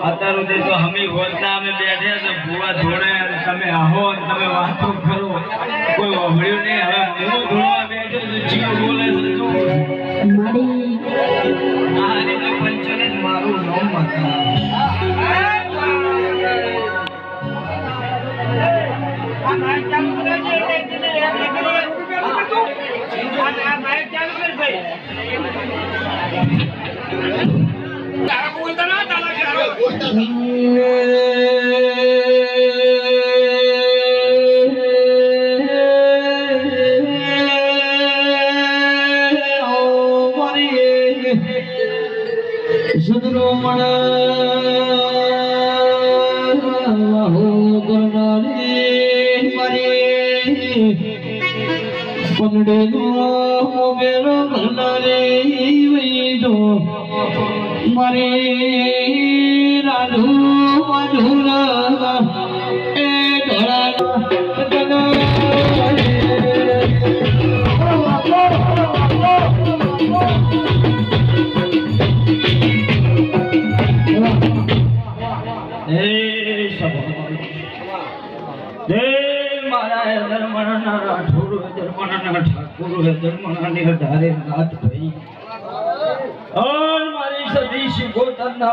અત્યારે તો અમે બોલતા અમે બેઠે તો ભૂવા ધોળે તમે આવો તમે વાતો કરો કોઈ વળ્યું નહીં હવે હું ધોળવા બેઠો છું જીવ બોલે છે આ રીતે પંચોને મારું નામ માતા સુદ્રોમણ પગડે મોગેરો ભલરે વૈજો મારે રાધુ મધુર એ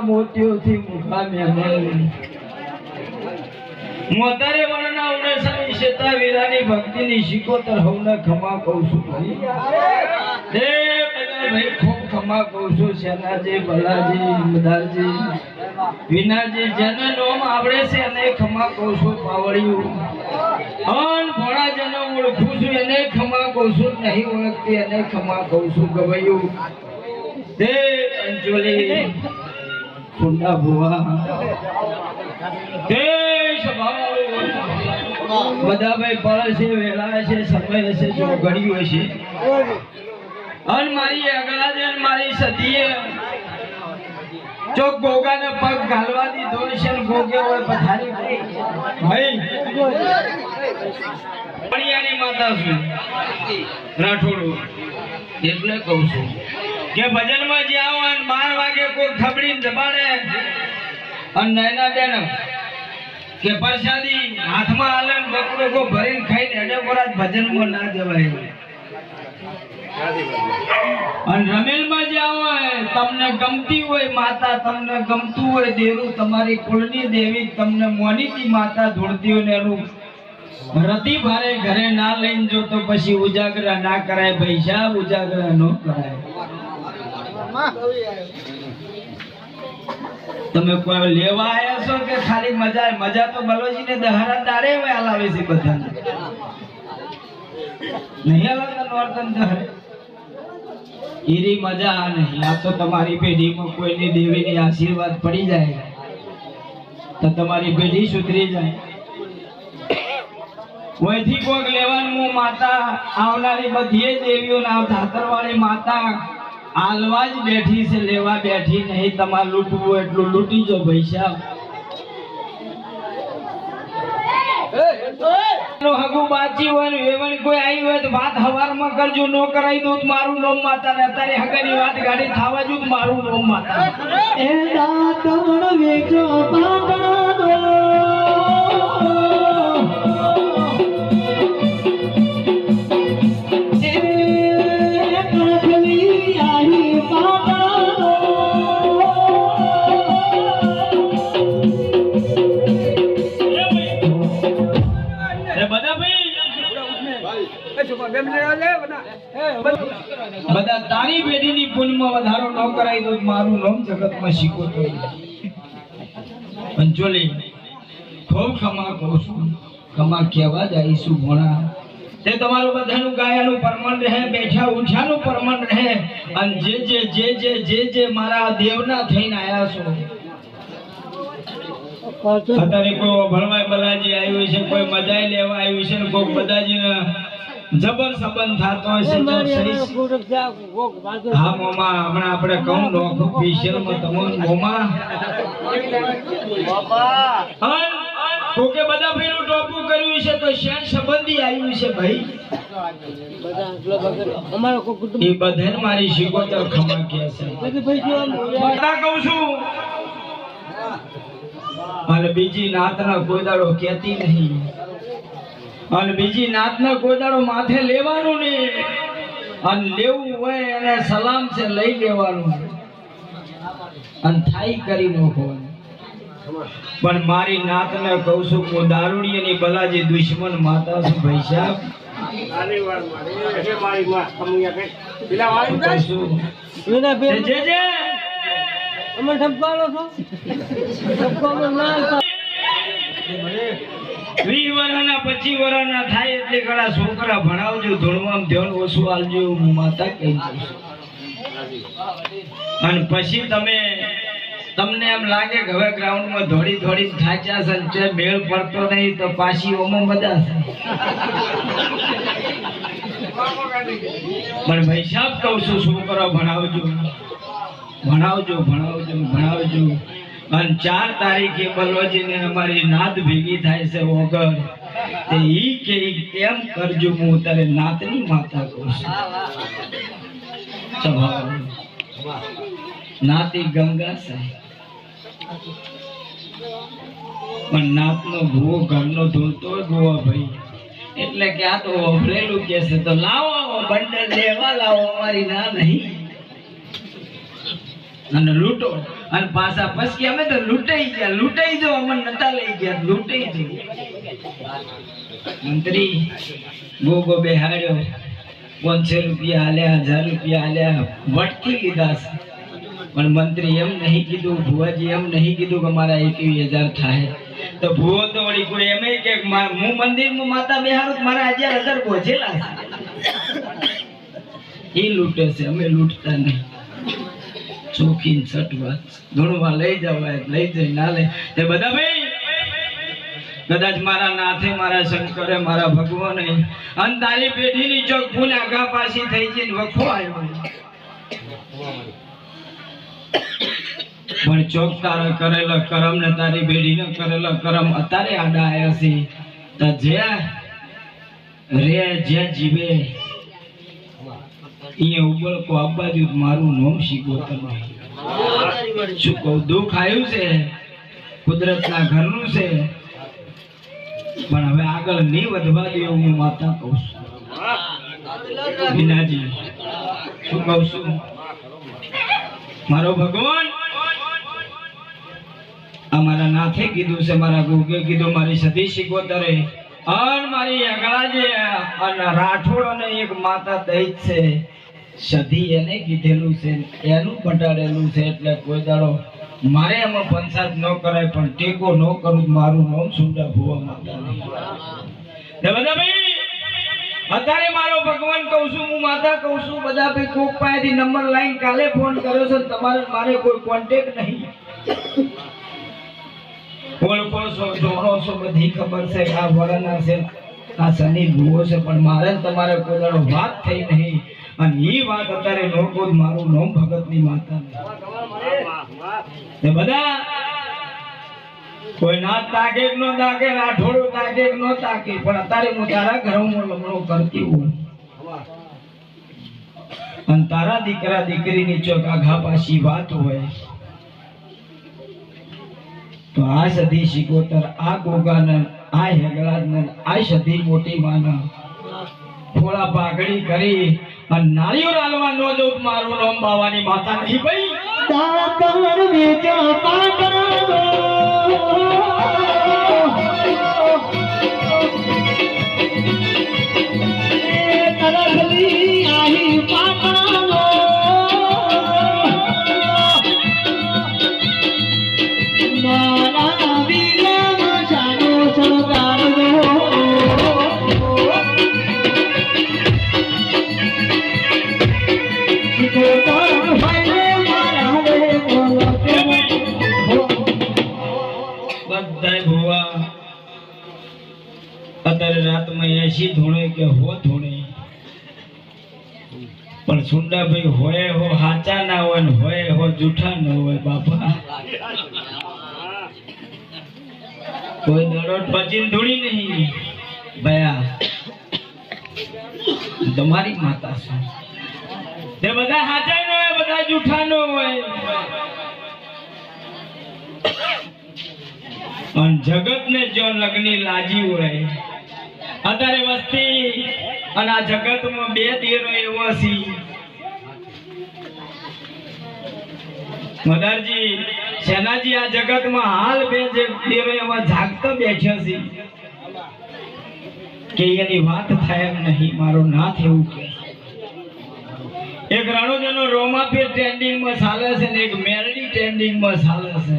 મોતીઓથી મુખામે મોતારે વર્ણના ઉડેસાની શેતા વીરાની ભક્તિની શિકોતર હવને ખમા કહું છું ભાઈ ભાઈ ખૂબ ખમા કહું છું સેનાજી ભલાજી મદારજી વિનાજી જેને નોમ આવડે છે એને ખમા કહું છું પાવળિયું અન ભોળા જેને ઓળખું છું એને ખમા કહું છું નહીં ઓળખતી એને ખમા કહું છું ગવૈયું દે અંજોલી કુંડા ભુવા દે બધા ભાઈ પળ છે વેળા છે સમય છે જો ઘડ્યું છે અન મારી આગળ છે મારી સતીએ ચોક ગોગાને પગ ઘાલવા દીધો છે ને ગોગે હોય પથારી ભાઈ પણિયાની માતા છું રાઠોડું એટલે કહું છું કે ભજનમાં જે આવો અને 12 વાગે કોઈ થબડીને દબાડે અને નૈના બેન કે પ્રસાદી હાથમાં આલે ને બકડો કો ભરીને ખાઈને હેડે કોરાજ ભજનમાં ના જવાય અને રમેલમાં જે આવો તમને ગમતી હોય માતા તમને ગમતું હોય દેરું તમારી કુળની દેવી તમને મોનીતી માતા ધોળતી હોય ને એનું રતી ભારે ઘરે ના લઈને જો તો પછી ઉજાગરા ના કરાય પૈસા ઉજાગરા ન કરાય તમે કોઈ લેવા આયા છો કે ખાલી મજા તો બલોજીને દહરા દાડે હોય હલાવે છે બધાને નહીં હલાવતા નોરતન દહરે ઈરી મજા નહીં આ તો તમારી પેઢીમાં કોઈની દેવીની આશીર્વાદ પડી જાય તો તમારી પેઢી સુધરી જાય ઓયથી કોક લેવાનું માતા આવનારી બધી દેવીઓના ધાતરવાળી માતા આલવા જ બેઠી છે લેવા બેઠી નહીં તમારે લૂંટવું એટલું લૂંટી જો પૈસા હગુ બાચી હોય ને વેવણ કોઈ આવી હોય તો વાત હવારમાં કરજો નો કરાઈ દો મારું નામ માતા ને અત્યારે હગાની વાત ગાડી થાવા જો મારું નામ માતા એ દાતણ વેચો પાગણો બધા તારી પેઢીની પુણ્યમાં વધારો ન કરાઈ દો મારું નામ જગતમાં શીખો તો પંચોલી ખૂબ ખમા કહું છું ખમા કહેવા જઈશું ભોણા તે તમારું બધાનું ગાયાનું પરમણ રહે બેઠા ઉઠ્યાનું પરમણ રહે અને જે મારા દેવના થઈને આયા છો અત્યારે કોઈ ભણવાય બલાજી આવ્યું છે કોઈ મજાઈ લેવા આવ્યું છે કોઈ બધાજી જબર સંબંધ થતો હશે તો સહી હા મોમા હમણાં આપણે કહું નોખું સ્પેશિયલમાં તમને મોમા કોકે બધા ભાઈનું ટોપું કર્યું છે તો શેર સંબંધી આવ્યું છે ભાઈ એ બધાને મારી શીખોતર ખમા કે છે બધા કહું છું અને બીજી નાતના કોઈ દાડો કહેતી નહીં અને બીજી નાતના કોઈ દાડો માથે લેવાનું નહીં અને લેવું હોય એને સલામ છે લઈ લેવાનું અને થાઈ કરી નાખવાનું પણ મારી નાતને કહું છું હું દારૂડિયાની બલાજી દુશ્મન માતા છું ભાઈ સાહેબ અમે ઠપકારો છો 20 વર્ષના 25 વર્ષના થાય એટલે ઘણા છોકરા ભણાવજો ધોળવામાં ધ્યાન ઓછું આલજો હું માતા કહી છું અને પછી તમને એમ લાગે કે હવે ગ્રાઉન્ડમાં દોડી થાચ્યા છે મેળ પડતો નહીં તો પાછી ઓમાં મજા છે પણ ભાઈ સાહેબ કહું છું છોકરા ભણાવજો અને 4 તારીખે બલવાજીને અમારી નાત ભેગી થાય છે ઓગર તે ઈ કે એમ કરજો હું તારે નાતની માતા કહું છું નાતી ગંગા સાહેબ પણ નાતનો ભૂવો ઘરનો ધૂળતો ગોવા ભાઈ એટલે કે આ તો વફરેલું કે છે તો લાવો બંડલ લેવા લાવો અમારી ના નહીં અને લૂંટો અને પાછા પછી અમે તો લૂંટાઈ જો અમને નતા લઈ ગયા લૂંટાઈ જો મંત્રી ગોગો બેહાડ્યો 500 રૂપિયા આલ્યા 1000 રૂપિયા આલ્યા વટકી લીધા છે પણ મંત્રી એમ નહીં કીધું ભુવાજી એમ નહીં કીધું કે મારા 21,000 થાય તો ભુવો તો વળી કોઈ એમ કે હું મંદિરમાં માતા બેહાડું મારા 11,000 પહોંચેલા છે એ લૂંટે છે અમે લૂંટતા નહીં ચોખી છટવા ધૂણવા લઈ જવાય લઈ જઈ ના લે તે બધા ભાઈ કદાચ મારા નાથે મારા શંકરે મારા ભગવાને અને તારી પેઢીની ચોક ફૂલ આગા પાછી થઈ ગઈ વખો આવ્યો પણ ચોક તારા કરેલા કરમ ને તારી પેઢીને કરેલા કરમ અત્યારે આડા આવ્યા છે તો જે જીવે અહીંયા ઉબળકો આ બાજુ મારું નામ શીખો તમે શું કહું દુઃખ આવ્યું છે કુદરતના ઘરનું છે પણ હવે આગળ નહીં વધવા દે હું માતા કહું છું વિનાજી શું કહું છું મારો ભગવાન અમારા નાથે કીધું છે મારા ગોગે કીધું મારી સતી શીખોતરે અને મારી અગળાજી અને રાઠોડ અને એક માતા દૈત છે સધી એને કીધેલું છે એનું પટાડેલું છે એટલે કોઈ દાડો મારે એમાં પંચાયત ન કરાય પણ ટેકો ન કરું મારું નામ સુંડા ભુવા માતા બધા ભાઈ અત્યારે મારો ભગવાન કહું છું હું માતા કહું છું બધા ભાઈ કોક પાસેથી નંબર લાઈન કાલે ફોન કર્યો છે તમારે મારે કોઈ કોન્ટેક્ટ નહીં ઓળખો છો જોડો છો બધી ખબર છે કે આ વરાના છે આ શનિ ભૂવો છે પણ મારે તમારે કોઈ દાડો વાત થઈ નહીં અને એ વાત અત્યારે લોકો મારું નામ ભગતની માતા ને બધા કોઈ ના તાકે નો તાકે રાઠોડો તાકે નો તાકે પણ અત્યારે હું તારા ઘરમાં લમણો કરતી હું અને તારા દીકરા દીકરીની ચોક આઘા પાછી વાત હોય તો આ સધી શીખોતર આ ગોગાને આ હેગળાને આ સધી મોટી માના થોડા પાઘડી કરી અને નાળીઓ રાલવા નો જો મારું નામ બાવાની માતા નહીં ભાઈ તાકર વેચા પાકરો તરખલી આહી પાકરો મારા વીરા જાનો સગારો અત્યારે રાતમાં 80 ધોણે કે 100 ધોણે પણ સુંડાભાઈ હોય હો હાચા ના હોય ને હોય હો જૂઠા ન હોય બાપા. કોઈ દરોડ પછી ધૂણી નહીં ભયા તમારી માતા છે તે બધા હાચા ન હોય બધા જૂઠા ન હોય. અને જગત ને જો લગ્ની લાજી હોય અત્યારે વસ્તી અને આ જગતમાં બે દેરો એવો છે મદારજી સેનાજી આ જગતમાં હાલ બે જે દેરો એમાં જાગતા બેઠ્યા છે કે એની વાત થાય એમ નહીં. મારો નાથ એવું કે એક રણોજનો રોમાપીર ટ્રેન્ડિંગમાં ચાલે છે ને એક મેરડી ટ્રેન્ડિંગમાં ચાલે છે.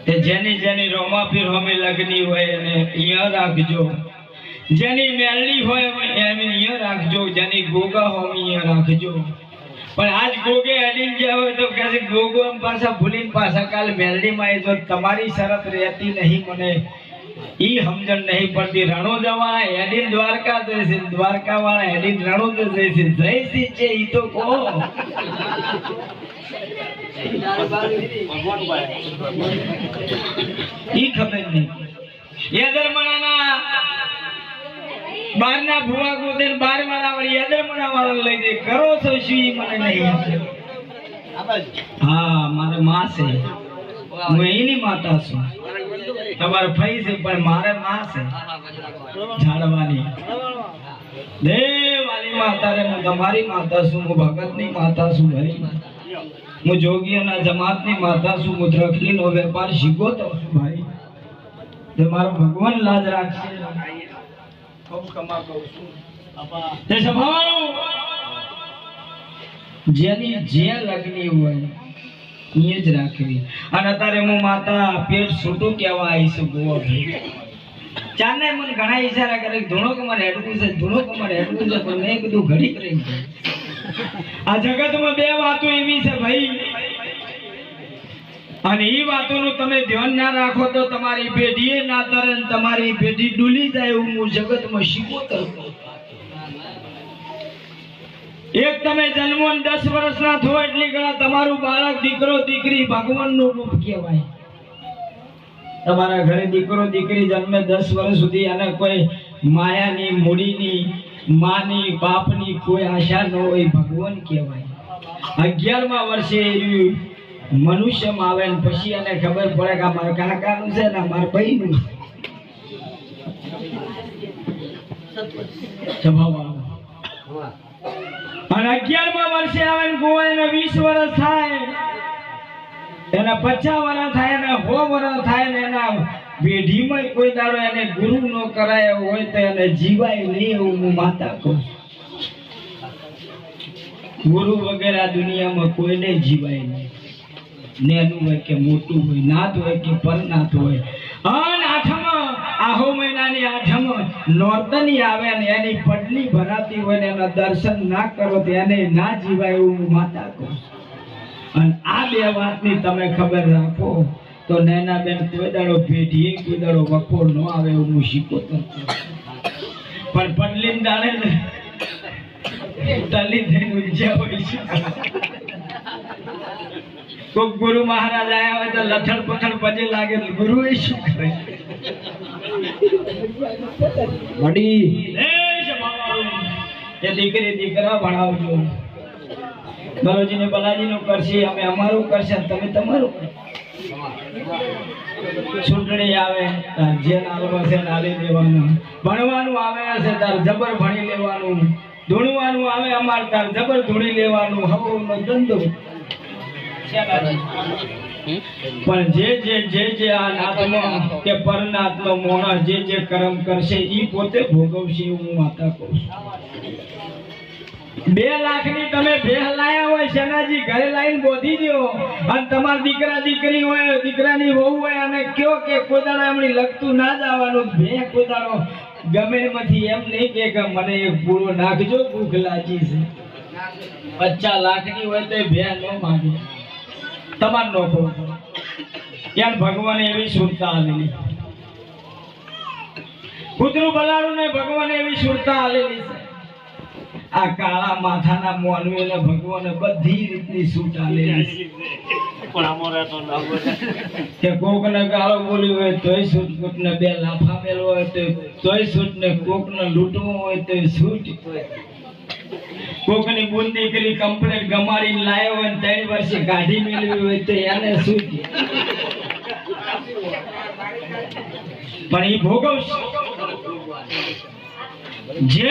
તે જેની જેની રોમાપીર હોમે લગની હોય એને અહીંયા રાખજો, જેની મેરડી હોય એને અહીંયા રાખજો, જેની ગોગા હોય અહીંયા રાખજો. પણ આજ ગોગે અડીને ગયા હોય તો કહે છે ગોગો એમ પાછા ભૂલીને પાછા કાલ મેરડીમાં આવી. જો તમારી શરત રહેતી નહીં મને ઈ સમજણ નહીં પડતી. રણોજા વાળા હેડીન દ્વારકા જાય છે, દ્વારકા વાળા હેડીન રણોજા જાય છે. જયસિંહ છે ઈ તો કહો. ઈ ખબર નહીં. યદરમણાના બારના ભુવા ગોતે 12 વાળા વાળી યદરમણા વાળા લઈ દે. કરો છો શું ઈ મને નહીં. હા મારે માં છે, હું એની માતા છું. તમારે ભાઈ છે પણ મારે માં છે ઝાડવાની. દેવાલી માતા રે હું તમારી માતા છું, હું ભગતની માતા છું ભાઈ. હું જોગીઓના જમાતની માતા છું, હું દ્રખલીનો વેપાર શીખોતો છું ભાઈ. જે મારો ભગવાન લાજ રાખશે ખૂબ કમા કહું છું. તે સભાવાળો જેની જે લગ્ની હોય એ જ રાખવી. અને અત્યારે હું માતા પેટ છૂટું કહેવા આવી છું ગોવા ભાઈ. ચારને મને ઘણા ઈશારા કરે ધૂણો કમારે હેડવું છે, ધૂણો કમારે હેડવું છે. પણ મેં કીધું ઘડી કરી આ જગતમાં બે વાતો એવી છે ભાઈ, અને એ વાતોનું તમે ધ્યાન ના રાખો તો તમારી પેઢીએ ના તરે તમારી પેઢી ડૂલી જાય એવું હું જગતમાં શીખોતર. એક તમે જન્મો 10 વર્ષના થો એટલી ઘણા તમારું બાળક દીકરો દીકરી ભગવાનનું રૂપ કહેવાય. તમારા ઘરે દીકરો દીકરી જન્મે 10 વર્ષ સુધી અને કોઈ માયાની મૂડીની માની બાપની કોઈ આશા ન હોય ભગવાન કહેવાય. 11મા વર્ષે મનુષ્યમાં આવે ને પછી એને ખબર પડે કે મારા કાકાનું છે ને મારા ભાઈનું અને 11મા વર્ષે આવે ને ગોવા એને 20 વર્ષ થાય, એના 50 વર્ષ થાય, એના 100 વર્ષ થાય ને એના પેઢીમાં કોઈ દાડો એને ગુરુ ન કરાય હોય તો એને જીવાય નહીં એવું હું માતા કહું. ગુરુ વગેરે આ દુનિયામાં કોઈને જીવાય નહીં. નેનું હોય કે મોટું હોય, નાત હોય કે પરનાત હોય. અને આહો મહિનાની 8 નોરતની આવે ને એની પડલી ભરાતી હોય ને એના દર્શન ના કરો તો એને ના જીવાય એવું હું માતા કહું. અને આ બે વાતની તમે ખબર રાખો તો નૈના બેન કોઈ દાડો પેઢીએ કોઈ દાડો વખો ન આવે એવું હું શીખોતો. પણ પડલી દાડે ને ટલી થઈને ઊંઝા હોય છે. કોક ગુરુ મહારાજ આયા હોય તો લથડ પથડ પજે લાગે ગુરુ એ શું કરે મડી એ દીકરી દીકરા ભણાવજો. બરોજીને બલાજીનો કરશે, અમે અમારું કરશે, તમે તમારું. ચૂંટણી આવે જે નાલવા છે નાલી દેવાનું, ભણવાનું આવે છે તાર જબર ભણી લેવાનું, ધૂણવાનું આવે અમાર તાર જબર ધૂણી લેવાનું. હવનો ધંધો પણ જે આ નાતમાં કે પરનાતનો મોણસ જે કર્મ કરશે ઈ પોતે ભોગવશે એવું હું માતા કહું છું. 2 લાખની તમે ભેહ લાયા હોય સેનાજી ઘરે લાઈન બોધી દો અને તમારા દીકરા દીકરી હોય દીકરાની વહુ હોય અને કયો કે કોદાળો એમની લગતું ના જવાનું. ભેહ કોદાળો ગમે એમાંથી એમ નહીં કે મને એક પૂરો નાખજો ભૂખ લાગી છે. 50 લાખની હોય તો ભેહ ન માંગે તમાર નોખો. યાર ભગવાને એવી સુરતા આલેલી, કૂતરું બલાડું ને ભગવાને એવી સુરતા આલેલી છે. આ કાળા માથાના મોનવેને ભગવાને બધી રીતની છૂટ આલેલી છે કે કોકને ગાળો બોલી હોય તોય છૂટ, કોકને બે લાફા મેલવો હોય તોય છૂટ, ને કોકને લૂંટવું હોય તોય છૂટ, કોકની બુંદી કરી કમ્પ્લેટ ગમાડીને લાયો હોય 3 વર્ષે કાઢી મેળવી હોય તો એને છૂટ. પણ એ ભોગવશે. જે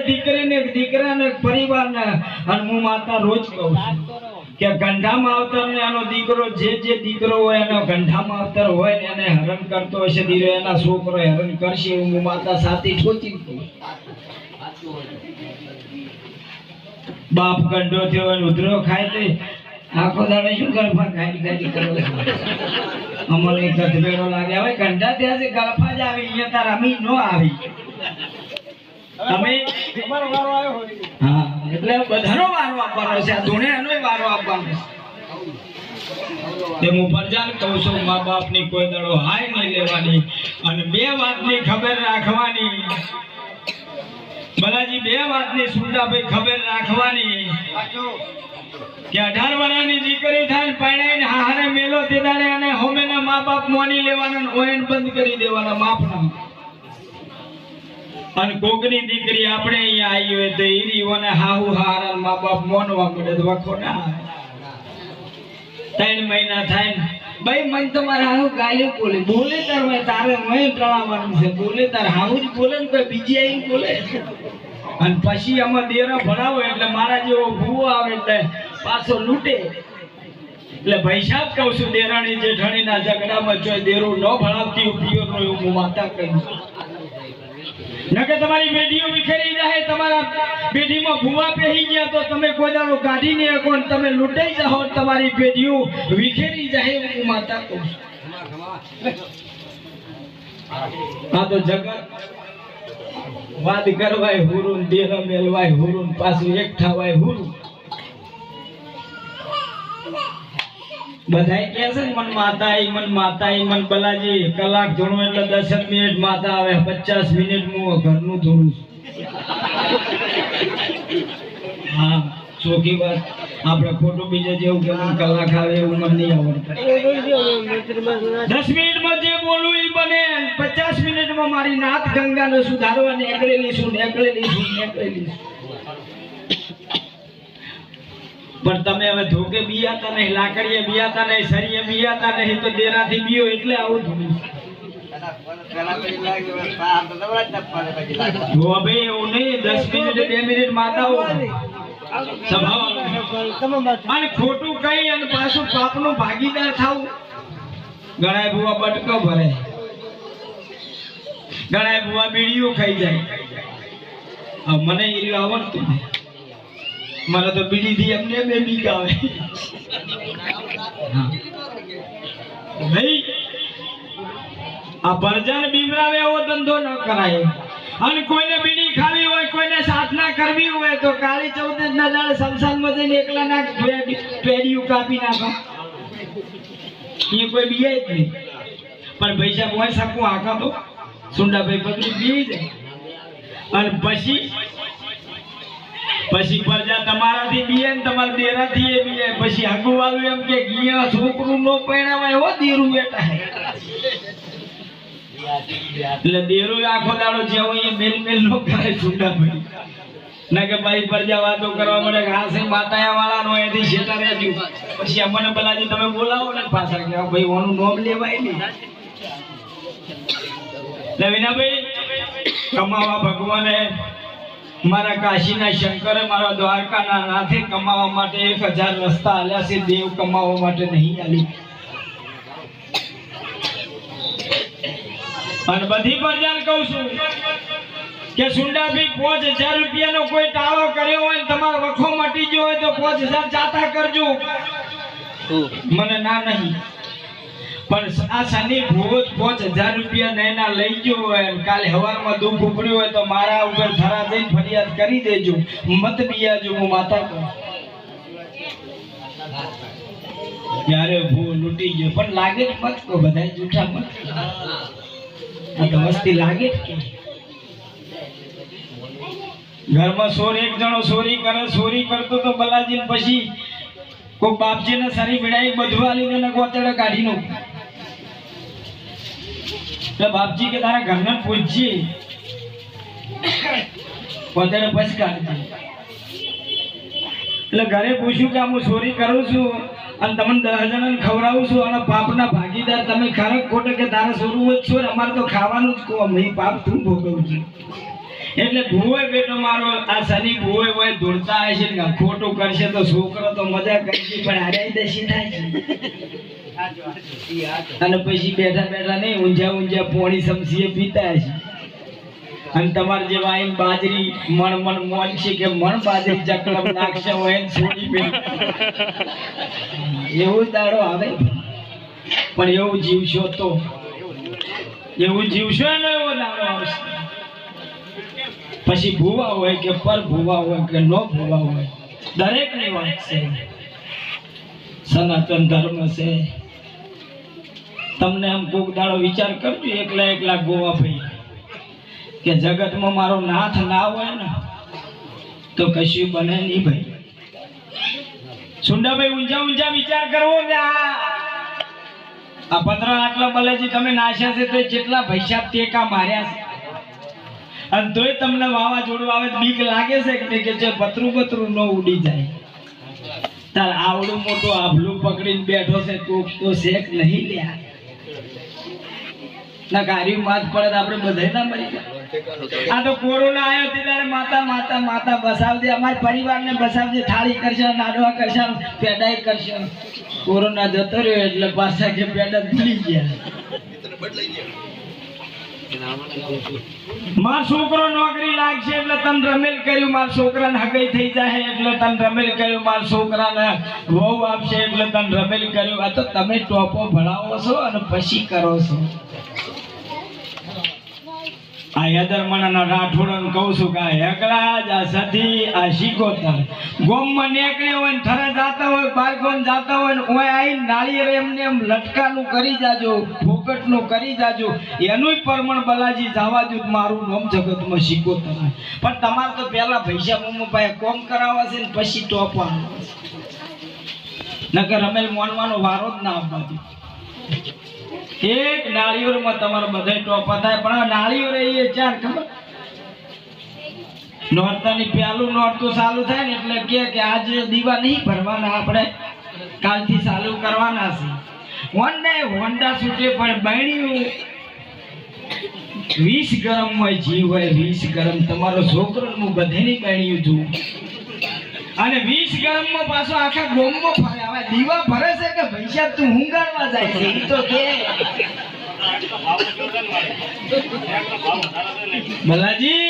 દીકરીને દીકરાને પરિવારને, અને હું માતા રોજ કહું છું કે ગંધા માવતર ને એનો દીકરો, જે દીકરો હોય એનો ગંધા માવતર હોય ને એને હરણ કરતો હશે દીરો, એના છોકરો હરણ કરશે એવું હું માતા સાથી ઠોચી કહું. બાપ ગંડો થયો અને ઉધરો ખાય તો આખો દાડો શું ગળફા ગાડી કરો? અમને ગધેડો લાગે. હવે ગંડા ત્યાં છે ગળફા જ આવી, અહીંયા તાર અમી નો આવી. તમે હા, એટલે બધાનો વારો આપવાનો છે. આ ધૂણે એનોય વારો આપવાનો છે. હું પરજાન કહું છું, મા બાપની કોઈ દાડો હાય નહીં લેવાની, અને 2 વાતની ખબર રાખવાની. બલાજી 2 વાતની સુંદાભાઈ ખબર રાખવાની કે 18 વર્ષની દીકરી થાય પરણાઈને હારે મેલો તે દાડે અને હોમેના મા બાપ મોની લેવાના, ઓયન બંધ કરી દેવાના માફના. અને કોકની દીકરી આપણે અહીંયા આવી હોય તો ઈરીઓને હાહુ હારા મા બાપ મોનવા પડે તો વખો ના આવે. 3 મહિના થાય ને ભાઈ મન તમારે હાહુ ગાલી બોલે તારે મય ટળાવવાનું છે. બોલે તાર હાહુ જ બોલે ને કોઈ બીજી આવી બોલે. અને પછી આમાં દેરા ભણાવો એટલે મારા જેવો ભૂવો આવે એટલે પાછો લૂંટે. એટલે ભાઈ સાહેબ કહું છું, દેરાણી જેઠાણીના ઝઘડામાં જો દેરું ન ભણાવતી ઉભીઓનો એવું હું માતા કહું છું. નકે તમારી બેટીઓ વિખેરી જાય, તમારા બેટીમાં ભૂવા પહેરી ગયા તો તમે કોઈ દાડો કાઢી નહીં શકો, તમે લૂંટાઈ જાઓ, તમારી બેટીઓ વિખેરી જાય એવું હું માતા કહું છું. આ તો જગત વાદ કરવાય હુરુન, દેહ મેલવાય હુરુન, પાછું એક થવાય હુરુન. બધાય કહે છે મન માતા મન બલાજી કલાક ધોણું એટલે 10 મિનિટ માતા આવે, 50 મિનિટ હું ઘરનું ધોણું છું. હા, ચોખ્ખી વાત. આપણે ખોટું બીજે જેવું કે કલાક આવે એવું મને નહીં આવડતું. 10 મિનિટમાં જે બોલું એ બને. 50 મિનિટમાં મારી નાથ ગંગાને સુધારવા નીકળેલી છું. પણ તમે હવે ધોકે બિયાતા નહીં, લાકડીએ બિયાતા નહીં, સરીએ બિયાતા નહીં, તો દેરાથી બીયો એટલે આવું થયું. ભાઈ એવું નહીં, 10 મિનિટ 2 મિનિટ માતાઓ અને ખોટું કઈ અને પાછું પાપનો ભાગીદાર થાવ. ગણાય ભૂવા બટકો ભરે, ગણાય ભૂવા બીડીઓ ખાઈ જાય. મને એ આવડતું નહીં. મારે તો બીડી થી એમને બે બીક આવે. ભાઈ આ પરજાન બીવરાવે એવો ધંધો ન કરાય. અને કોઈને બીડી ખાવી હોય, કોઈને સાધના કરવી હોય તો કાળી ચૌદશ ના દાડે શમશાનમાં જઈને એકલા ના પેડીયું કાપી નાખો. એ કોઈ બીએ જ નહીં. પણ પૈસા કોઈ શકું આખા તો સુંડાભાઈ પગડી બી જાય. અને પછી પરજા તમારાથી બીએ ને તમારા દેરાથી એ બીએ. પછી હગુવાળું એમ કે ગિયા છોકરું નો પરણાવાય હો દેરું બેટા. એટલે દેરું આખો દાડો જેવો એ મેલ નો કરે સુંડાભાઈ. ના કે ભાઈ પરજા વાતો કરવા મળે કે આ છે માતાયા વાળાનો એથી શેતા રહેજો. પછી અમને બલાજી તમે બોલાવો ને પાછા કે ભાઈ ઓનું નોમ લેવાય નહીં. વિનાભાઈ કમાવા ભગવાને, મારા કાશીના શંકરે, મારા દ્વારકાના નાથે કમાવા માટે 1000 રસ્તા આલ્યા છે. દેવ કમાવા માટે નહીં આલી. અને બધી પ્રજાને કહું છું કે સુંડાભાઈ 5000 રૂપિયાનો કોઈ ટાળો કર્યો હોય, તમારો વખો મટી ગયો હોય તો 5000 જાતા કરજો. મને ના નહીં. પણ આ શનિ ભોજ 5000 રૂપિયા નૈના લઈ ગયો હોય, કાલે હવારમાં દુઃખ ઉપડ્યું હોય તો મારા ઉપર થરા જઈને ફરિયાદ કરી દેજો. મત બિયાજો. હું માતા કહું ત્યારે ભૂ લૂંટી ગયો. પણ લાગે જ મત કહો, બધા જૂઠા મત. આ તો મસ્તી લાગે જ કે ઘરમાં એક જણો ચોરી કરે, ચોરી કરતો તો બલાજી પછી કોઈ બાપજીને સારી ભેડાઈ બધું આલી દે ને ગોતડે કાઢી નો. એટલે બાપજી કે તારા ઘરને પૂછજી ગોતડે પછી કાઢી. એટલે ઘરે પૂછ્યું કે હું ચોરી કરું છું અને તમને 10 જણાને ખવડાવું છું અને પાપના ભાગીદાર તમે ખરેખર ખોટે કે તારા ચોરું જ છો, અમારે તો ખાવાનું જ કહો, મેં પાપ તું ભોગવું છું. એટલે ભૂવે બેટો મારો આ શનિ ભૂવે હોય દોડતા આવે છે ને ખોટું કરશે તો છોકરો તો મજા કરશે પણ હારે દશી થાય છે. અને પછી બેઠા બેઠા નહીં ઊંઝા પોણી સમસીએ પીતા હશે. અને તમારે જેવા આઈને બાજરી મણ મોજ છે કે મણ બાજરી ચકલમ નાખશે હોય ને છોડી બે એવું દાડો આવે. પણ એવું જીવશો તો એવું જીવશો ને એવો દાડો આવશે. પછી ભૂવા હોય કે પર ભૂવા હોય કે નો ભૂવા હોય દરેકની વાત છે. સનાતન ધર્મ છે. તમને આમ કોક દાડો વિચાર કરજો એકલા ગોવા ભાઈ કે જગતમાં મારો નાથ ના હોય ને તો કશું બને નહીં ભાઈ. સુંડાભાઈ ઊંઝા વિચાર કરવો કે આ પત્ર આટલા બલેજી તમે નાશ્યા છે તો જેટલા પૈસા ટેકા માર્યા છે અને તોય તમને વાવાઝોડું આવે બીક લાગે છે કે જે પતરું ન ઉડી જાય. તાર આવડું મોટું આભલું પકડીને બેઠો છે તો શેક નહીં લ્યા ના ગાડી માથ પડે આપણે બધાય ના મરી જાય. આ તો કોરોના આવ્યો ત્યારે માતા બસાવજે, અમારા પરિવારને બસાવજે, થાળી કરશે, નાડવા કરશે, પેડાઈ કરશે. કોરોના જતો રહ્યો એટલે પાછા કે પેડા ભૂલી ગયા. મારો છોકરો નોકરી લાગશે એટલે તને રમેલ કર્યું, મારા છોકરાને હગાઈ થઈ જાય એટલે તને રમેલ કર્યું, મારા છોકરાને વહુ આપશે એટલે તને રમેલ કર્યું. આ તો તમે ટોપો ભણાવો છો અને પછી કરો છો. આ યદરમણાના રાઠોડને કહું છું કે એકલા જ આ સધી આ શીખોતર ગોમમાં નીકળ્યો હોય ને થરે જાતા હોય બાર ગોમ જાતા હોય ને ઓય આવીને નાળિયેર એમને એમ લટકાનું કરી જાજો, ફોકટનું કરી જાજો. એનુંય પરમણ બલાજી જવા દઉં મારું નામ જગતમાં શીખોતર. પણ તમારે તો પહેલા પૈસા મમ્મી કોમ કરાવવા છે ને પછી ટોપવા નકર રમેલ મોનવાનો વારો જ ના આપવા દે. એક નાળિયેરમાં તમારા બધા ટોપા થાય પણ નાળિયેર એ ચાર ખબર નોરતાની પહેલું નોરતું ચાલુ થાય ને એટલે કે આજે દીવા નહીં ભરવાના, આપણે કાલથી ચાલુ કરવાના છે. હોન્ડા છૂટે પણ બન્યું 20 ગરમ હોય જીવ હોય 20 ગરમ. તમારો છોકરો હું બધેની બન્યું છું અને 20 ગરમમાં પાછો આખા ગોમમાં ફરે. હવે દીવા ભરે છે કે ભૈયા તું હુંગાડવા જાય છે ઈ તો કે બલાજી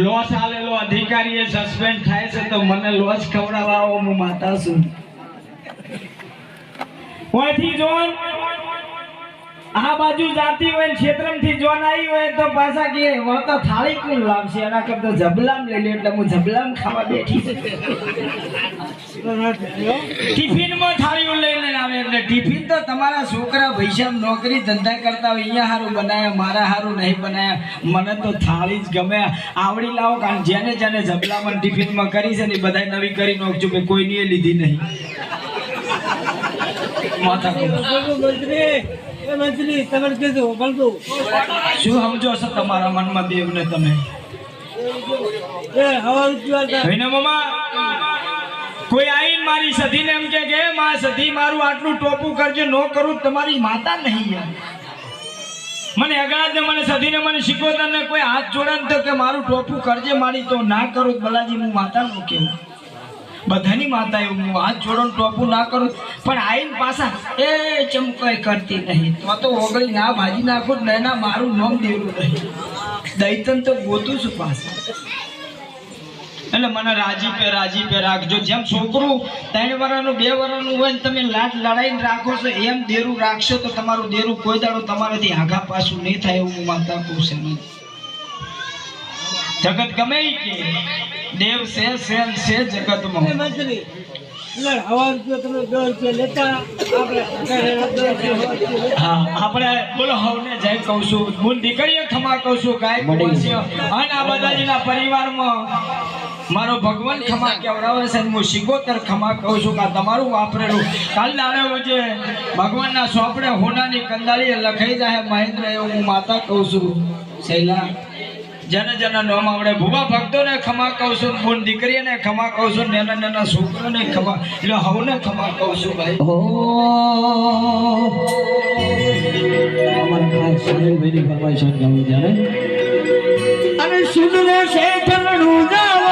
લોસ આલેલો અધિકારી એ સસ્પેન્ડ થાય છે તો મને લોસ ખવડાવવા આવો. હું માતા છું. ઓયથી જોન આ બાજુ જાતી હોય ને ક્ષેત્રમથી જોન આવી હોય તો પાછા કે તો થાળી કોણ લાવશે, એના કરતા જબલામ લઈ લે એટલે હું જબલામ ખાવા બેઠી છે. ટિફિનમાં થાળીઓ લઈને આવે એટલે ટિફિન તો તમારા છોકરા પૈસા નોકરી ધંધા કરતા હોય અહીંયા સારું બનાયા, મારા સારું નહીં બનાયા. મને તો થાળી જ ગમે. આવડી લાવો કારણ જેને જબલામાં ટિફિનમાં કરી છે ને બધા નવી કરી નાખજો કે કોઈની એ લીધી નહીં. માતા શું સમજો છો તમારા મનમાં દેવને તમે? કોઈ આવીને મારી સધીને એમ કે માં સધી મારું આટલું ટોપું કરજો, નો કરું તમારી માતા નહીં યાર. મને અગાડ મને સધીને મને શીખવતા ને કોઈ હાથ જોડે તો કે મારું ટોપું કરજે મારી તો ના કરું. બલાજી હું માતા નું કેવું બધાની માતા એવું હું હાથ જોડો ટોપું ના કરું. પણ આઈને પાછા એ ચમકાઈ કરતી નહીં તો ઓગળી ના ભાજી નાખું ને ના મારું નામ દેવું નહીં. દૈતન તો ગોતું છું પાછા. એટલે મને રાજી પે રાખજો. જેમ છોકરું 3 વર્ષનું 2 વર્ષનું હોય ને તમે લાડ લડાઈને રાખો છો એમ દેરું રાખશો તો તમારું દેરું કોઈ દાડો તમારાથી આઘા પાછું નહીં થાય એવું હું માતા કહું છું. જગત ગમે કે દેવ છે જગતમાં હા આપણે બોલો હવને જય કહું છું હું દીકરીએ ખમા કહું છું ગાય અને આ બધાજીના પરિવારમાં મારો ભગવાન ખમા કેવડાવે છે અને હું શિકોતર ખમા કહું છું કે આ તમારું વાપરેલું કાલ દાડે જે ભગવાનના સોપડે હોનાની કંદાળીએ લખાઈ જાય મહેન્દ્ર એવું હું માતા કહું છું શૈલા જન જન નોમ આવડે ભૂવા ભક્તોને ખમા કહું છું બોન દીકરીને ખમા કહું છું નાના નાના છોકરાને ખમા એટલે હવને ખમા કહું છું ભાઈ અમારા ખાસ સુનિલભાઈની ફરમાઈશ ગાવું જ્યારે અને સુનલે શેઠનું જાવ